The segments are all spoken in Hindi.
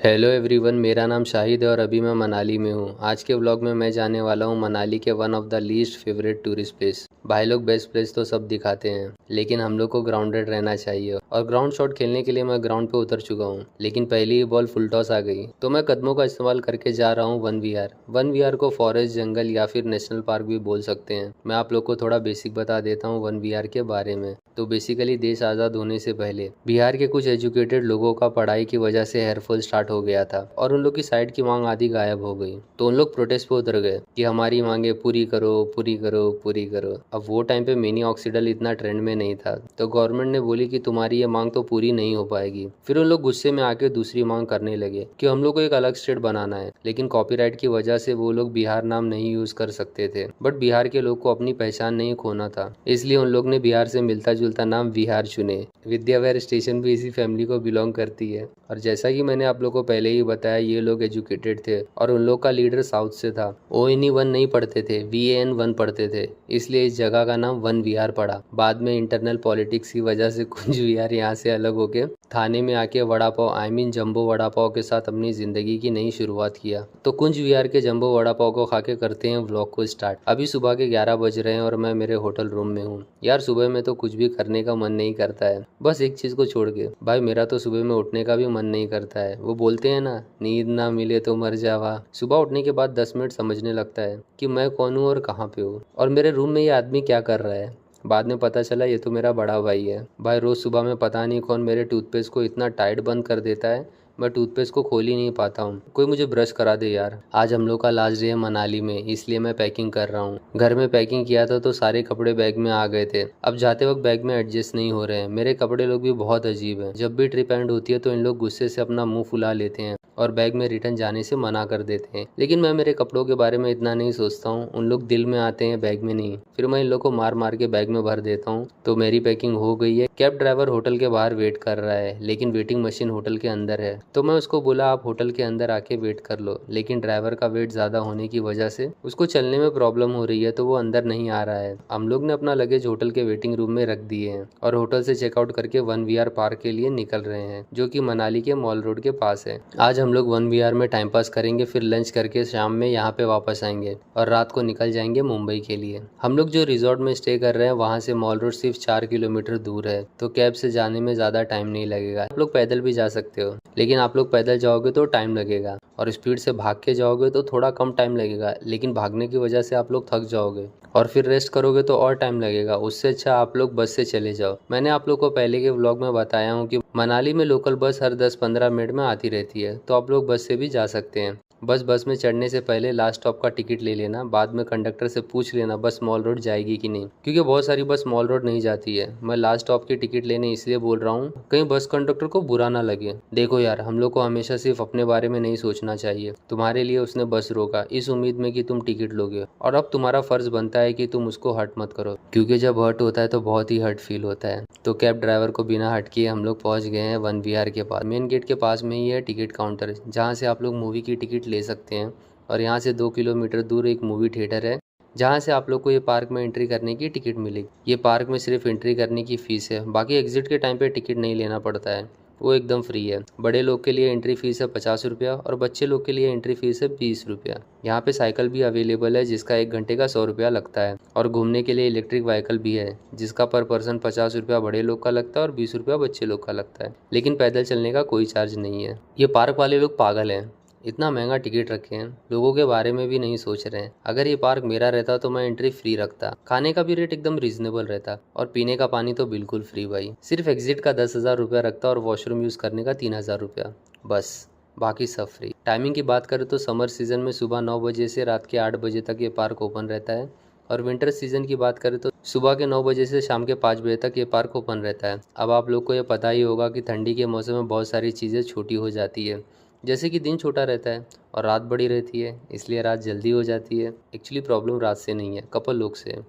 हेलो एवरीवन, मेरा नाम शाहिद है और अभी मैं मनाली में हूँ। आज के व्लॉग में मैं जाने वाला हूँ मनाली के one of the least favourite tourist place. भाई लोग बेस्ट प्लेस तो सब दिखाते हैं, लेकिन हम लोग को ग्राउंडेड रहना चाहिए। और ग्राउंड शॉट खेलने के लिए मैं ग्राउंड पे उतर चुका हूँ, लेकिन पहली ही बॉल फुल टॉस आ गई, तो मैं कदमों का इस्तेमाल करके जा रहा हूँ 1VR। 1VR को फॉरेस्ट, जंगल या फिर नेशनल पार्क भी बोल सकते हैं। मैं आप लोग को थोड़ा बेसिक बता देता हूँ 1VR के बारे में। तो बेसिकली देश आज़ाद होने से पहले बिहार के कुछ एजुकेटेड लोगों का पढ़ाई की वजह से हेयरफॉल स्टार्ट हो गया था और उन लोग की साइड की मांग आधी गायब हो गई। तो उन लोग प्रोटेस्ट पे उतर गए कि हमारी मांगे पूरी करो, पूरी करो, पूरी करो। अब वो टाइम पे मिनी ऑक्सीडल इतना ट्रेंड में नहीं था, तो गवर्नमेंट ने बोली कि तुम्हारी ये मांग तो पूरी नहीं हो पाएगी। फिर उन लोग गुस्से में आके दूसरी मांग करने लगे कि हम लोग को एक अलग स्टेट बनाना है, लेकिन कॉपीराइट की वजह से वो लोग बिहार नाम नहीं यूज कर सकते थे। बट बिहार के लोग को अपनी पहचान नहीं खोना था, इसलिए उन लोग ने बिहार से मिलता जुलता नाम बिहार चुने। विद्याविहार स्टेशन भी इसी फैमिली को बिलोंग करती है। और जैसा कि मैंने आप लोग को पहले ही बताया, ये लोग एजुकेटेड थे और उन लोग का लीडर साउथ से था। ONE 1 नहीं पढ़ते थे, VAN 1 पढ़ते थे, इसलिए इस जगह का नाम 1VR पड़ा। बाद में इंटरनल पॉलिटिक्स की वजह से कुंज विहार यहाँ से अलग होके थाने में आके वड़ा पाव जंबो वड़ा पाव के साथ अपनी जिंदगी की नई शुरुआत किया। तो कुंज विहार के जंबो वड़ा पाव को खा के करते हैं व्लॉग को स्टार्ट। अभी सुबह के 11 बज रहे हैं और मैं मेरे होटल रूम में हूँ। यार सुबह में तो कुछ भी करने का मन नहीं करता है, बस एक चीज को छोड़ के। भाई मेरा तो सुबह में उठने का भी मन नहीं करता है। वो बोलते हैं ना, नींद ना मिले तो मर जावा। सुबह उठने के बाद 10 मिनट समझने लगता है कि मैं कौन हूँ और कहाँ पे हूँ, और मेरे रूम में ये आदमी क्या कर रहा है। बाद में पता चला ये तो मेरा बड़ा भाई है। भाई रोज सुबह में पता नहीं कौन मेरे टूथपेस्ट को इतना टाइट बंद कर देता है, मैं टूथपेस्ट को खोल ही नहीं पाता हूँ। कोई मुझे ब्रश करा दे यार। आज हम लोग का लास्ट डे है मनाली में, इसलिए मैं पैकिंग कर रहा हूँ। घर में पैकिंग किया था तो सारे कपड़े बैग में आ गए थे। अब जाते वक्त बैग में एडजस्ट नहीं हो रहे हैं। मेरे कपड़े लोग भी बहुत अजीब हैं। जब भी ट्रिप एंड होती है तो इन लोग गुस्से से अपना मुंह फुला लेते हैं और बैग में रिटर्न जाने से मना कर देते हैं। लेकिन मैं मेरे कपड़ों के बारे में इतना नहीं सोचता हूँ, उन लोग दिल में आते हैं, बैग में नहीं। फिर मैं इन लोग को मार मार के बैग में भर देता हूँ। तो मेरी पैकिंग हो गई है। कैब ड्राइवर होटल के बाहर वेट कर रहा है, लेकिन वेटिंग मशीन होटल के अंदर है। तो मैं उसको बोला आप होटल के अंदर आके वेट कर लो, लेकिन ड्राइवर का वेट ज्यादा होने की वजह से उसको चलने में प्रॉब्लम हो रही है, तो वो अंदर नहीं आ रहा है। हम लोग ने अपना लगेज होटल के वेटिंग रूम में रख दिए हैं और होटल से चेकआउट करके 1VR पार्क के लिए निकल रहे हैं, जो कि मनाली के मॉल रोड के पास है। आज हम लोग 1VR में टाइम पास करेंगे, फिर लंच करके शाम में यहाँ पे वापस आएंगे और रात को निकल जाएंगे मुंबई के लिए। हम लोग जो रिजॉर्ट में स्टे कर रहे हैं वहाँ से मॉल रोड सिर्फ 4 किलोमीटर दूर है, तो कैब से जाने में ज्यादा टाइम नहीं लगेगा। आप लोग पैदल भी जा सकते हो, लेकिन आप लोग पैदल जाओगे तो टाइम लगेगा, और स्पीड से भाग के जाओगे तो थोड़ा कम टाइम लगेगा, लेकिन भागने की वजह से आप लोग थक जाओगे और फिर रेस्ट करोगे तो और टाइम लगेगा। उससे अच्छा आप लोग बस से चले जाओ। मैंने आप लोग को पहले के व्लॉग में बताया हूँ कि मनाली में लोकल बस हर 10-15 मिनट में आती रहती है, तो आप लोग बस से भी जा सकते हैं। बस में चढ़ने से पहले लास्ट स्टॉप का टिकट ले लेना। बाद में कंडक्टर से पूछ लेना बस मॉल रोड जाएगी कि नहीं, क्योंकि बहुत सारी बस मॉल रोड नहीं जाती है। मैं लास्ट स्टॉप की टिकट लेने इसलिए बोल रहा हूँ, कहीं बस कंडक्टर को बुरा ना लगे। देखो यार, हम लोग को हमेशा सिर्फ अपने बारे में नहीं सोचना चाहिए। तुम्हारे लिए उसने बस रोका इस उम्मीद में कि तुम टिकट लोगे, और अब तुम्हारा फर्ज बनता है कि तुम उसको हर्ट मत करो, क्योंकि जब हर्ट होता है तो बहुत ही हर्ट फील होता है। तो कैब ड्राइवर को बिना हट किए हम लोग पहुंच गए हैं 1VR के पास। मेन गेट के पास में ही है टिकट काउंटर, जहाँ से आप लोग मूवी की टिकट ले सकते हैं। और यहाँ से 2 किलोमीटर दूर एक मूवी थिएटर है, जहाँ से आप लोग को ये पार्क में एंट्री करने की टिकट मिलेगी। ये पार्क में सिर्फ एंट्री करने की फीस है, बाकी एग्जिट के टाइम पे टिकट नहीं लेना पड़ता है, वो एकदम फ्री है। बड़े लोग के लिए एंट्री फीस है 50 रुपया और बच्चे लोग के लिए एंट्री फीस है 20 रुपया। यहाँ पे साइकिल भी अवेलेबल है, जिसका 1 घंटे का 100 रुपया लगता है, और घूमने के लिए इलेक्ट्रिक व्हीकल भी है, जिसका पर पर्सन 50 रुपया बड़े लोग का लगता है और 20 रुपया बच्चे लोग का लगता है। लेकिन पैदल चलने का कोई चार्ज नहीं है। ये पार्क वाले लोग पागल हैं, इतना महंगा टिकट रखे हैं, लोगों के बारे में भी नहीं सोच रहे हैं। अगर ये पार्क मेरा रहता तो मैं एंट्री फ्री रखता, खाने का भी रेट एकदम रीजनेबल रहता, और पीने का पानी तो बिल्कुल फ्री भाई। सिर्फ एग्जिट का 10,000 रुपया रखता और वॉशरूम यूज करने का 3,000 रुपया, बस बाकी सब फ्री। टाइमिंग की बात करें तो समर सीजन में सुबह 9 बजे से रात के 8 बजे तक ये पार्क ओपन रहता है, और विंटर सीजन की बात करें तो सुबह के 9 बजे से शाम के 5 बजे तक ये पार्क ओपन रहता है। अब आप लोग को ये पता ही होगा कि ठंडी के मौसम में बहुत सारी चीज़ें छोटी हो जाती है, जैसे कि दिन छोटा रहता है और रात बड़ी रहती है, इसलिए रात जल्दी हो जाती है। एक्चुअली प्रॉब्लम रात से नहीं है, कपल लोग से है,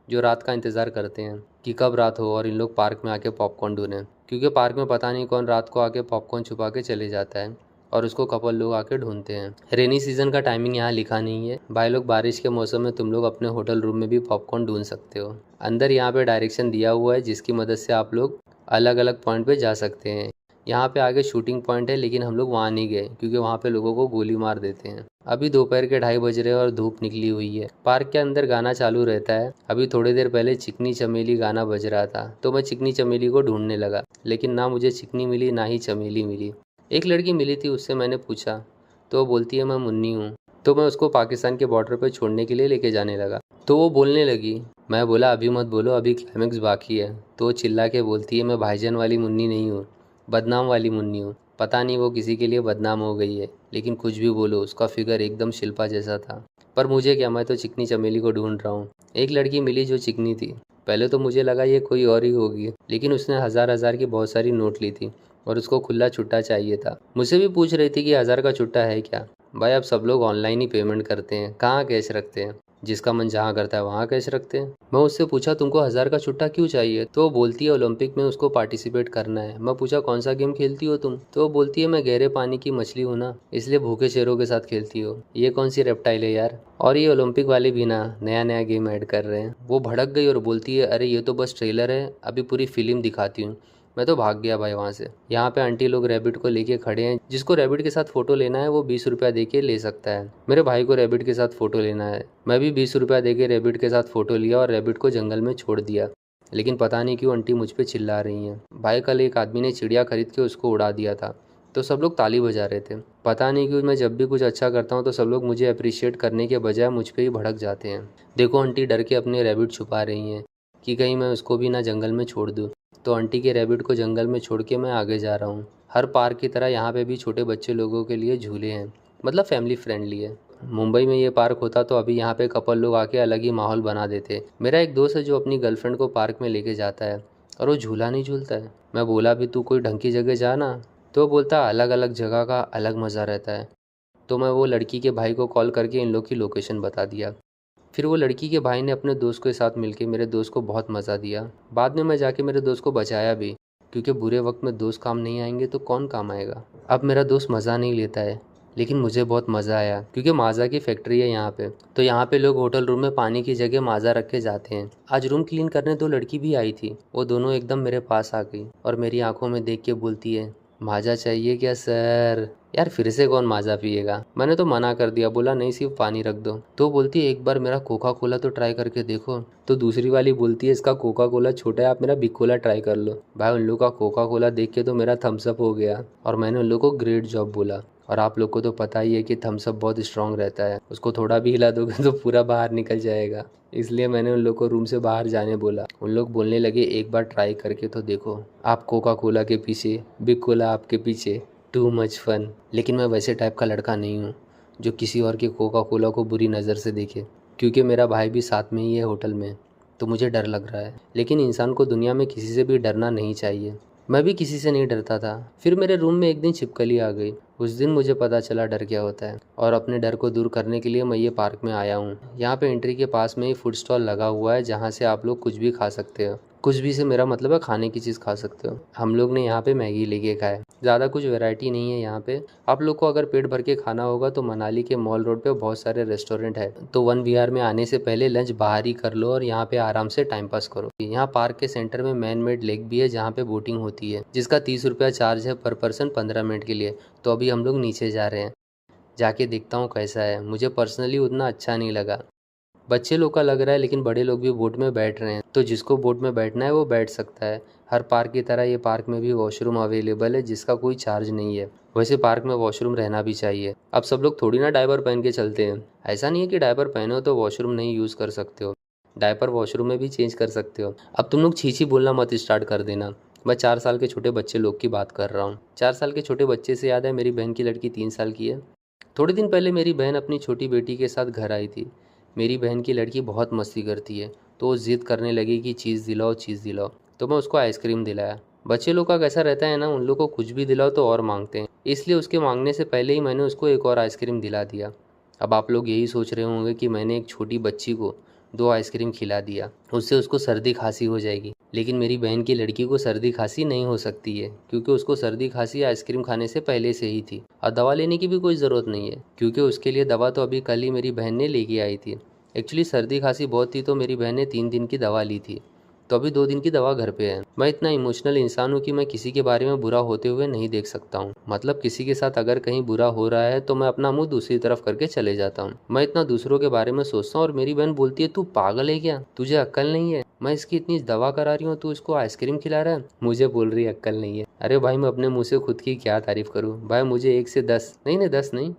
जो रात का इंतज़ार करते हैं कि कब रात हो और इन लोग पार्क में आके पॉपकॉर्न ढूंढें, क्योंकि पार्क में पता नहीं कौन रात को आके पॉपकॉर्न छुपा के चले जाता है और उसको कपल लोग आके ढूंढते हैं। रेनी सीजन का टाइमिंग यहाँ लिखा नहीं है भाई लोग, बारिश के मौसम में तुम लोग अपने होटल रूम में भी पॉपकॉर्न ढूंढ सकते हो। अंदर यहाँ पे डायरेक्शन दिया हुआ है, जिसकी मदद से आप लोग अलग अलग पॉइंट पे जा सकते हैं। यहाँ पे आगे शूटिंग पॉइंट है, लेकिन हम लोग वहाँ नहीं गए क्योंकि वहाँ पे लोगों को गोली मार देते हैं। अभी दोपहर के 2:30 बज रहे हैं और धूप निकली हुई है। पार्क के अंदर गाना चालू रहता है। अभी थोड़ी देर पहले चिकनी चमेली गाना बज रहा था, तो मैं चिकनी चमेली को ढूंढने लगा, लेकिन ना मुझे चिकनी मिली ना ही चमेली मिली। एक लड़की मिली थी, उससे मैंने पूछा तो वो बोलती है मैं मुन्नी हूँ। तो मैं उसको पाकिस्तान के बॉर्डर पर छोड़ने के लिए लेके जाने लगा। तो वो बोलने लगी। मैं बोला अभी मत बोलो, अभी क्लाइमेक्स बाकी है। तो वो चिल्ला के बोलती है मैं भाईजान वाली मुन्नी नहीं हूँ, बदनाम वाली मुन्नी हूँ। पता नहीं वो किसी के लिए बदनाम हो गई है, लेकिन कुछ भी बोलो, उसका फिगर एकदम शिल्पा जैसा था। पर मुझे क्या, मैं तो चिकनी चमेली को ढूंढ रहा हूँ। एक लड़की मिली जो चिकनी थी। पहले तो मुझे लगा ये कोई और ही होगी, लेकिन उसने हजार हजार की बहुत सारी नोट ली थी और उसको खुला छुट्टा चाहिए था। मुझसे भी पूछ रही थी कि 1000 का छुट्टा है क्या। भाई अब सब लोग ऑनलाइन ही पेमेंट करते हैं, कहाँ कैश रखते हैं। जिसका मन जहाँ करता है वहाँ कैश रखते हैं। मैं उससे पूछा तुमको 1000 का छुट्टा क्यों चाहिए, तो वो बोलती है ओलंपिक में उसको पार्टिसिपेट करना है। मैं पूछा कौन सा गेम खेलती हो तुम, तो वो बोलती है मैं गहरे पानी की मछली हूँ ना, इसलिए भूखे शेरों के साथ खेलती हो। ये कौन सी रेप्टाइल है यार। और ये ओलंपिक वाले भी ना नया नया गेम ऐड कर रहे हैं। वो भड़क गई और बोलती है अरे ये तो बस ट्रेलर है, अभी पूरी फिल्म दिखाती हूँ। मैं तो भाग गया भाई वहाँ से। यहाँ पे आंटी लोग रैबिट को लेके खड़े हैं। जिसको रैबिट के साथ फोटो लेना है वो 20 रुपया दे के ले सकता है। मेरे भाई को रैबिट के साथ फोटो लेना है। मैं भी 20 रुपया दे के रैबिट के साथ फोटो लिया और रैबिट को जंगल में छोड़ दिया। लेकिन पता नहीं क्यों आंटी मुझ पे चिल्ला रही हैं। भाई कल एक आदमी ने चिड़िया खरीद के उसको उड़ा दिया था, तो सब लोग ताली बजा रहे थे। पता नहीं क्यों मैं जब भी कुछ अच्छा करता हूँ तो सब लोग मुझे अप्रिशिएट करने के बजाय मुझ पे ही भड़क जाते हैं। देखो आंटी डर के अपने रैबिट छुपा रही हैं कि कहीं मैं उसको भी ना जंगल में छोड़ दूँ। तो आंटी के रैबिट को जंगल में छोड़ के मैं आगे जा रहा हूँ। हर पार्क की तरह यहाँ पे भी छोटे बच्चे लोगों के लिए झूले हैं, मतलब फैमिली फ्रेंडली है। मुंबई में ये पार्क होता तो अभी यहाँ पे कपल लोग आके अलग ही माहौल बना देते। मेरा एक दोस्त है जो अपनी गर्लफ्रेंड को पार्क में लेके जाता है और वो झूला नहीं झूलता है। मैं बोला भी तू कोई ढंग की जगह जा ना, तो बोलता अलग अलग जगह का अलग मज़ा रहता है। तो मैं वो लड़की के भाई को कॉल करके इन लोग की लोकेशन बता दिया। फिर वो लड़की के भाई ने अपने दोस्त के साथ मिलके मेरे दोस्त को बहुत मज़ा दिया। बाद में मैं जाके मेरे दोस्त को बचाया भी, क्योंकि बुरे वक्त में दोस्त काम नहीं आएंगे तो कौन काम आएगा। अब मेरा दोस्त मज़ा नहीं लेता है, लेकिन मुझे बहुत मज़ा आया क्योंकि माज़ा की फैक्ट्री है यहाँ पे। तो यहाँ पे लोग होटल रूम में पानी की जगह माज़ा रख के जाते हैं। आज रूम क्लीन करने 2 लड़की भी आई थी। वो दोनों एकदम मेरे पास आ गई और मेरी आंखों में देख के बोलती है माज़ा चाहिए क्या सर। यार फिर से कौन माज़ा पिएगा। मैंने तो मना कर दिया, बोला नहीं सिर्फ पानी रख दो। तो बोलती है एक बार मेरा कोका कोला तो ट्राई करके देखो। तो दूसरी वाली बोलती है इसका कोका कोला छोटा है, आप मेरा बिग कोला ट्राई कर लो। भाई उन लोग का कोका कोला देख के तो मेरा थम्स अप हो गया और मैंने उन लोग को ग्रेट जॉब बोला। और आप लोग को तो पता ही है कि थम्स अप बहुत स्ट्रांग रहता है, उसको थोड़ा भी हिला दोगे तो पूरा बाहर निकल जाएगा। इसलिए मैंने उन लोग को रूम से बाहर जाने बोला। उन लोग बोलने लगे एक बार ट्राई करके तो देखो। आप कोका कोला के पीछे, बिग कोला आपके पीछे, टू मच फन। लेकिन मैं वैसे टाइप का लड़का नहीं हूँ जो किसी और के कोका कोला को बुरी नज़र से देखे, क्योंकि मेरा भाई भी साथ में ही है होटल में, तो मुझे डर लग रहा है। लेकिन इंसान को दुनिया में किसी से भी डरना नहीं चाहिए। मैं भी किसी से नहीं डरता था। फिर मेरे रूम में एक दिन छिपकली आ गई। उस दिन मुझे पता चला डर क्या होता है, और अपने डर को दूर करने के लिए मैं ये पार्क में आया हूँ। यहाँ पे एंट्री के पास में ही फूड स्टॉल लगा हुआ है, जहाँ से आप लोग कुछ भी खा सकते हो। कुछ भी से मेरा मतलब है खाने की चीज़ खा सकते हो। हम लोग ने यहाँ पे मैगी लेके खाए। ज़्यादा कुछ वैरायटी नहीं है यहाँ पे। आप लोग को अगर पेट भर के खाना होगा तो मनाली के मॉल रोड पे बहुत सारे रेस्टोरेंट है। तो 1 विहार में आने से पहले लंच बाहर ही कर लो और यहाँ पे आराम से टाइम पास करो। यहाँ पार्क के सेंटर में मैन मेड लेक भी है, जहाँ पे बोटिंग होती है, जिसका 30 रुपया चार्ज है पर पर्सन 15 मिनट के लिए। तो अभी हम लोग नीचे जा रहे हैं, जाके देखता हूँ कैसा है। मुझे पर्सनली उतना अच्छा नहीं लगा। बच्चे लोग का लग रहा है, लेकिन बड़े लोग भी बोट में बैठ रहे हैं, तो जिसको बोट में बैठना है वो बैठ सकता है। हर पार्क की तरह ये पार्क में भी वॉशरूम अवेलेबल है, जिसका कोई चार्ज नहीं है। वैसे पार्क में वॉशरूम रहना भी चाहिए। अब सब लोग थोड़ी ना डायपर पहन के चलते हैं। ऐसा नहीं है कि डायपर पहने हो तो वॉशरूम नहीं यूज़ कर सकते हो। डायपर वॉशरूम में भी चेंज कर सकते हो। अब तुम लोग छीछी बोलना मत स्टार्ट कर देना। मैं 4 साल के छोटे बच्चे लोग की बात कर रहा हूँ। 4 साल के छोटे बच्चे से याद है, मेरी बहन की लड़की 3 साल की है। थोड़े दिन पहले मेरी बहन अपनी छोटी बेटी के साथ घर आई थी। मेरी बहन की लड़की बहुत मस्ती करती है, तो वो ज़िद करने लगी कि चीज़ दिलाओ चीज़ दिलाओ। तो मैं उसको आइसक्रीम दिलाया। बच्चे लोग का कैसा रहता है ना, उन लोग को कुछ भी दिलाओ तो और मांगते हैं, इसलिए उसके मांगने से पहले ही मैंने उसको एक और आइसक्रीम दिला दिया। अब आप लोग यही सोच रहे होंगे कि मैंने एक छोटी बच्ची को 2 आइसक्रीम खिला दिया, उससे उसको सर्दी खांसी हो जाएगी। लेकिन मेरी बहन की लड़की को सर्दी खांसी नहीं हो सकती है, क्योंकि उसको सर्दी खांसी आइसक्रीम खाने से पहले से ही थी। और दवा लेने की भी कोई ज़रूरत नहीं है, क्योंकि उसके लिए दवा तो अभी कल ही मेरी बहन ने लेके आई थी। एक्चुअली सर्दी खांसी बहुत थी तो मेरी बहन ने 3 दिन की दवा ली थी। तो अभी 2 दिन की दवा घर पे है। मैं इतना इमोशनल इंसान हूँ कि मैं किसी के बारे में बुरा होते हुए नहीं देख सकता हूँ। मतलब किसी के साथ अगर कहीं बुरा हो रहा है तो मैं अपना मुंह दूसरी तरफ करके चले जाता हूँ। मैं इतना दूसरों के बारे में सोचता हूँ और मेरी बहन बोलती है तू पागल है क्या, तुझे अक्ल नहीं है, मैं इसकी इतनी दवा करा रही हूँ, तू इसको आइसक्रीम खिला रहा है। मुझे बोल रही है अक्ल नहीं है। अरे भाई मैं अपने मुंह से खुद की क्या तारीफ करूँ भाई, मुझे 1 से 10 नहीं 10 नहीं,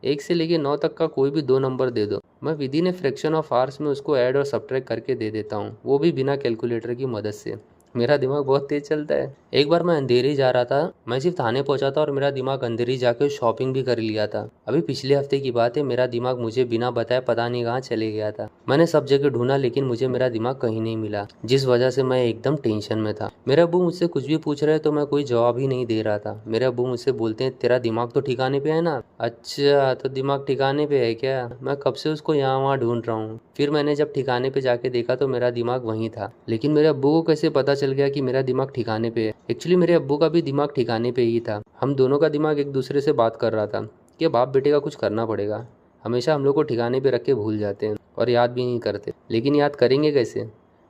1 से लेके 9 तक का कोई भी 2 नंबर दे दो, मैं within a fraction of hours में उसको ऐड और सब्ट्रैक्ट करके दे देता हूँ, वो भी बिना कैलकुलेटर की मदद से। मेरा दिमाग बहुत तेज चलता है। एक बार मैं अंधेरी जा रहा था, मैं सिर्फ थाने पहुंचा था और मेरा दिमाग अंधेरी जाके शॉपिंग भी कर लिया था। अभी पिछले हफ्ते की बात है, मेरा दिमाग मुझे बिना बताए पता नहीं कहाँ चले गया था। मैंने सब जगह ढूंढा लेकिन मुझे मेरा दिमाग कहीं नहीं मिला, जिस वजह से मैं एकदम टेंशन में था। मेरे अब्बू मुझसे कुछ भी पूछ रहे तो मैं कोई जवाब ही नहीं दे रहा था। मेरे अब्बू मुझसे बोलते हैं तेरा दिमाग तो ठिकाने पे है ना। अच्छा तो दिमाग ठिकाने पे है क्या, मैं कब से उसको यहाँ वहाँ ढूंढ रहा हूँ। फिर मैंने जब ठिकाने पे जाके देखा तो मेरा दिमाग वहीं था। लेकिन मेरे अब्बू को कैसे पता चल गया कि मेरा दिमाग ठिकाने पे है। एक्चुअली मेरे अब्बू का भी दिमाग ठिकाने पे ही था। हम दोनों का दिमाग एक दूसरे से बात कर रहा था कि बाप बेटे का कुछ करना पड़ेगा। हमेशा हम लोग को ठिकाने पे रख के भूल जाते हैं और याद भी नहीं करते, लेकिन याद करेंगे कैसे,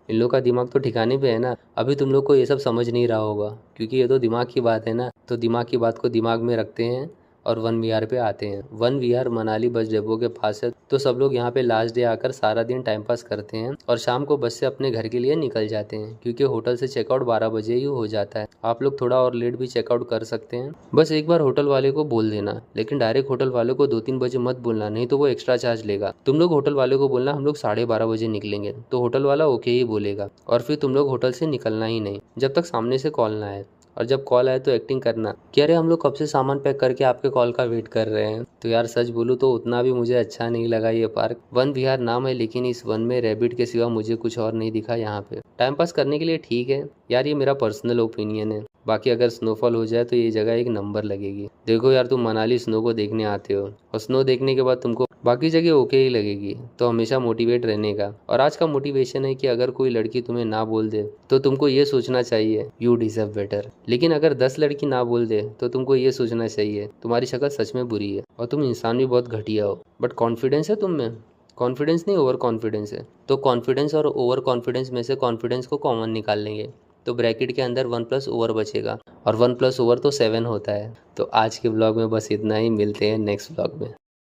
इन लोग का दिमाग तो ठिकाने पे है ना। अभी तुम लोग को ये सब समझ नहीं रहा होगा क्योंकि ये तो दिमाग की बात है ना, तो दिमाग की बात को दिमाग में रखते हैं और 1 विहार पे आते हैं। 1 विहार मनाली बस डिपो के पास है, तो सब लोग यहाँ पे लास्ट डे आकर सारा दिन टाइम पास करते हैं और शाम को बस से अपने घर के लिए निकल जाते हैं क्योंकि होटल से चेकआउट 12 बजे ही हो जाता है। आप लोग थोड़ा और लेट भी चेकआउट कर सकते हैं। बस एक बार होटल वाले को बोल देना, लेकिन डायरेक्ट होटल वाले को 2-3 बजे मत बोलना, नहीं तो वो एक्स्ट्रा चार्ज लेगा। तुम लोग होटल वाले को बोलना हम लोग 12:30 बजे निकलेंगे, तो होटल वाला ओके ही बोलेगा और फिर तुम लोग होटल से निकलना ही नहीं जब तक सामने से कॉल ना आए। और जब कॉल आए तो एक्टिंग करना कि अरे हम लोग कब से सामान पैक करके आपके कॉल का वेट कर रहे हैं। तो यार सच बोलूँ तो उतना भी मुझे अच्छा नहीं लगा ये पार्क। 1 विहार नाम है लेकिन इस वन में रैबिट के सिवा मुझे कुछ और नहीं दिखा। यहाँ पे टाइम पास करने के लिए ठीक है यार, ये मेरा पर्सनल ओपिनियन है। बाकी अगर स्नोफॉल हो जाए तो ये जगह एक नंबर लगेगी। देखो यार तुम मनाली स्नो को देखने आते हो और स्नो देखने के बाद तुमको बाकी जगह ओके ही लगेगी, तो हमेशा मोटिवेट रहने का। और आज का मोटिवेशन है कि अगर कोई लड़की तुम्हें ना बोल दे तो तुमको ये सोचना चाहिए यू डिजर्व बेटर। लेकिन अगर 10 लड़की ना बोल दे तो तुमको ये सोचना चाहिए तुम्हारी शक्ल सच में बुरी है और तुम इंसान भी बहुत घटिया हो। बट कॉन्फिडेंस है तुम में, कॉन्फिडेंस नहीं ओवर कॉन्फिडेंस है। तो कॉन्फिडेंस और ओवर कॉन्फिडेंस में से कॉन्फिडेंस को कॉमन निकाल लेंगे तो ब्रैकेट के अंदर 1 प्लस ओवर बचेगा और 1 प्लस ओवर तो 7 होता है। तो आज के ब्लॉग में बस इतना ही, मिलते हैं नेक्स्ट ब्लॉग में।